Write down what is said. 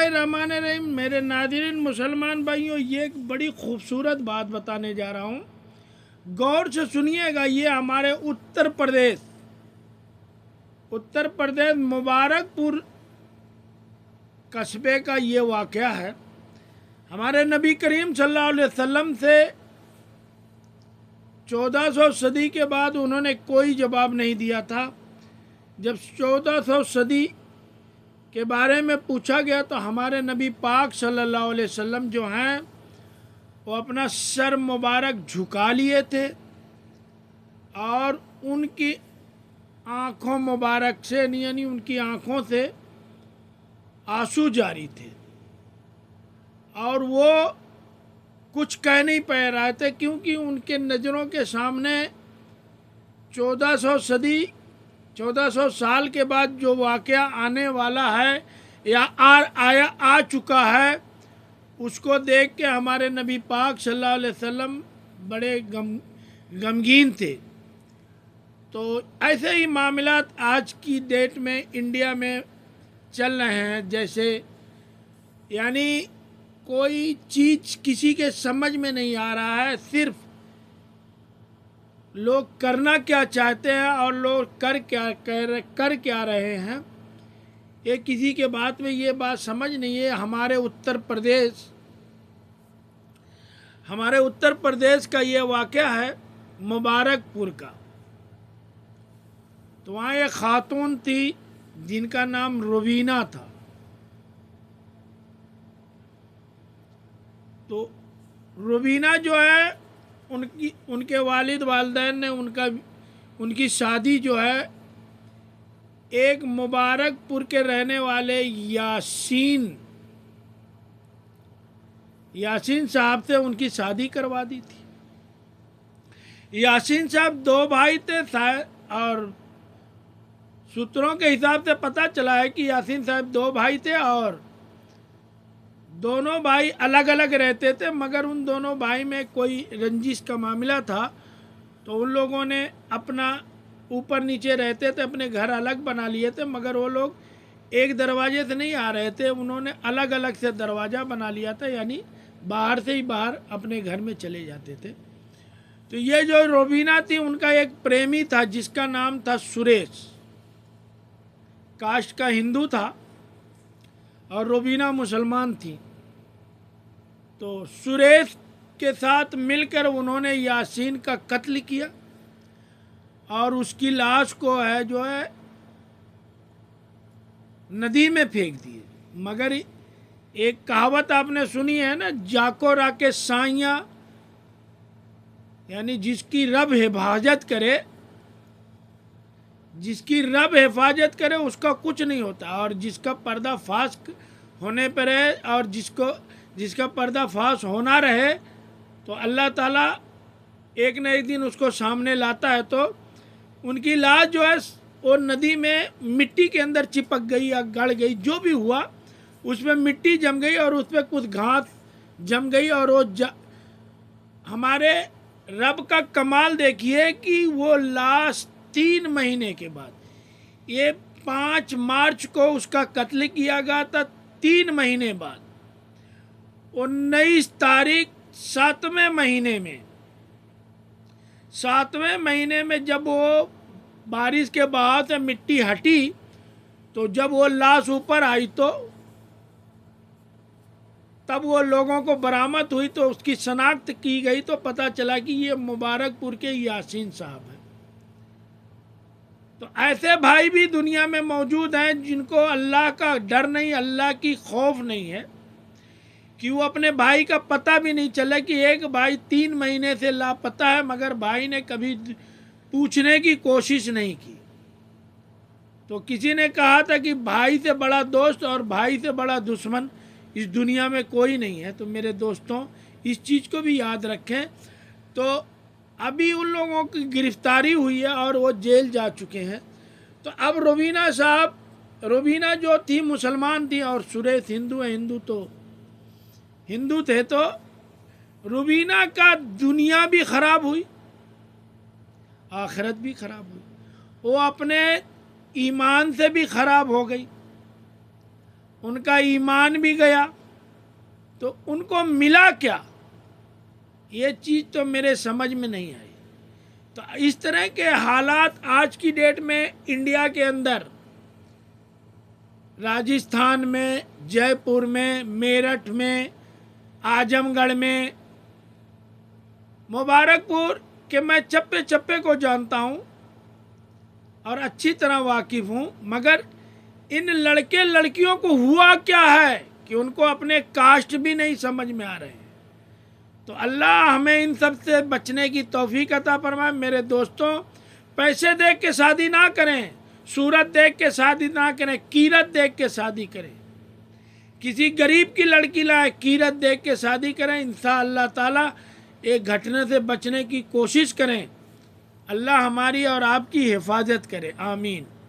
बिस्मिल्लाहिर्रहमानिर्रहीम। मेरे नाज़रीन मुसलमान भाइयों, ये एक बड़ी खूबसूरत बात बताने जा रहा हूँ, गौर से सुनिएगा। ये हमारे उत्तर प्रदेश मुबारकपुर कस्बे का ये वाक़या है। हमारे नबी करीम सल्लल्लाहु अलैहि वसल्लम से 1400 सदी के बाद उन्होंने कोई जवाब नहीं दिया था। जब 1400 सदी के बारे में पूछा गया तो हमारे नबी पाक सल्लल्लाहु अलैहि वसल्लम जो हैं वो अपना सर मुबारक झुका लिए थे और उनकी आँखों मुबारक से यानी उनकी आँखों से आंसू जारी थे और वो कुछ कह नहीं पा रहे थे, क्योंकि उनके नज़रों के सामने 1400 साल के बाद जो वाक़या आने वाला है या आ चुका है, उसको देख के हमारे नबी पाक सल्लल्लाहु अलैहि वसल्लम बड़े गमगीन थे। तो ऐसे ही मामलात आज की डेट में इंडिया में चल रहे हैं। जैसे यानी कोई चीज़ किसी के समझ में नहीं आ रहा है, सिर्फ लोग करना क्या चाहते हैं और लोग कर क्या रहे हैं, ये किसी के बात में ये बात समझ नहीं है। हमारे उत्तर प्रदेश का ये वाक़या है मुबारकपुर का। तो वहाँ एक खातून थी जिनका नाम रुबीना था। तो रुबीना जो है उनके वालिद वालिदैन ने उनकी शादी जो है एक मुबारकपुर के रहने वाले यासीन साहब से उनकी शादी करवा दी थी। यासीन साहब 2 भाई थे और सूत्रों के हिसाब से पता चला है कि यासीन साहब 2 भाई थे और दोनों भाई अलग अलग रहते थे, मगर उन दोनों भाई में कोई रंजिश का मामला था। तो उन लोगों ने अपना ऊपर नीचे रहते थे, अपने घर अलग बना लिए थे, मगर वो लोग एक दरवाजे से नहीं आ रहे थे, उन्होंने अलग अलग से दरवाज़ा बना लिया था, यानी बाहर से ही बाहर अपने घर में चले जाते थे। तो ये जो रुबीना थी उनका एक प्रेमी था जिसका नाम था सुरेश। कास्ट का हिंदू था और रुबीना मुसलमान थी। तो सुरेश के साथ मिलकर उन्होंने यासीन का कत्ल किया और उसकी लाश को जो है नदी में फेंक दिए। मगर एक कहावत आपने सुनी है ना, जाको राके साइया, यानी जिसकी रब हिफाजत करे उसका कुछ नहीं होता, और जिसका पर्दाफाश होने पर है और जिसका पर्दाफाश होना रहे तो अल्लाह ताला एक न एक दिन उसको सामने लाता है। तो उनकी लाश जो है वो नदी में मिट्टी के अंदर चिपक गई या गड़ गई, जो भी हुआ उसमें मिट्टी जम गई और उस पर कुछ घास जम गई। और वो हमारे रब का कमाल देखिए कि वो लाश 3 महीने के बाद, ये 5 मार्च को उसका कत्ल किया गया था, 3 महीने बाद 19 तारीख 7वें महीने में जब वो बारिश के बहाव से मिट्टी हटी, तो जब वो लाश ऊपर आई तो तब वो लोगों को बरामद हुई, तो उसकी शनाख्त की गई, तो पता चला कि ये मुबारकपुर के यासीन साहब हैं। तो ऐसे भाई भी दुनिया में मौजूद हैं जिनको अल्लाह का डर नहीं, अल्लाह की खौफ नहीं है, कि वो अपने भाई का पता भी नहीं चला कि एक भाई 3 महीने से लापता है, मगर भाई ने कभी पूछने की कोशिश नहीं की। तो किसी ने कहा था कि भाई से बड़ा दोस्त और भाई से बड़ा दुश्मन इस दुनिया में कोई नहीं है। तो मेरे दोस्तों, इस चीज़ को भी याद रखें। तो अभी उन लोगों की गिरफ्तारी हुई है और वो जेल जा चुके हैं। तो अब रुबीना जो थी मुसलमान थी और सुरेश हिंदू थे, तो रुबीना का दुनिया भी ख़राब हुई, आखिरत भी ख़राब हुई, वो अपने ईमान से भी ख़राब हो गई उनका ईमान भी गया, तो उनको मिला क्या, ये चीज़ तो मेरे समझ में नहीं आई। तो इस तरह के हालात आज की डेट में इंडिया के अंदर, राजस्थान में, जयपुर में, मेरठ में, आजमगढ़ में, मुबारकपुर के मैं चप्पे चप्पे को जानता हूँ और अच्छी तरह वाकिफ़ हूँ, मगर इन लड़के लड़कियों को हुआ क्या है कि उनको अपने कास्ट भी नहीं समझ में आ रहे हैं। तो अल्लाह हमें इन सब से बचने की तौफीक अता फरमाए। मेरे दोस्तों, पैसे देख के शादी ना करें, सूरत देख के शादी ना करें, कीरत देख के शादी करें। किसी गरीब की लड़की लाए, कीरत देख के शादी करें। इंशाअल्लाह ताला एक घटने से बचने की कोशिश करें। अल्लाह हमारी और आपकी हिफाजत करे, आमीन।